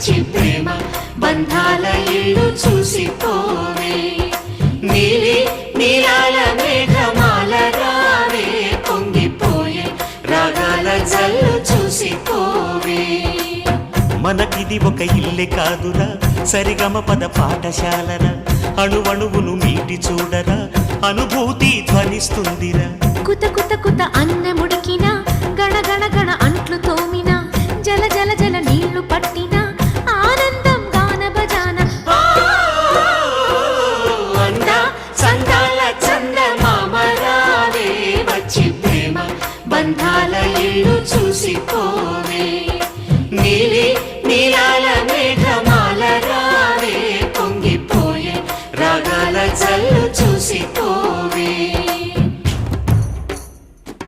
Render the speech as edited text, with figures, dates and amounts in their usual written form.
వచ్చి ప్రేమ బంధాల ఇల్లు చూసిపోవే నీలి నీలాల మేఘమాల రావే పొంగిపోయే రాగాల జల్లు చూసిపోవే మనకిది ఒక ఇల్లే కాదురా సరిగమ పద పాఠశాలరా అణువణువును మీటి చూడరా అనుభూతి ధ్వనిస్తుందిరా కుత కుత కుత అన్నముడికిన గణ గణ గణ అంట్లు తోమిన జల జల జల నీళ్లు పట్టిన ఆనందం గాన బజాన అందా చందాల చందమామ రావే వచ్చి ప్రేమ బంధాల ఇల్లు చూసి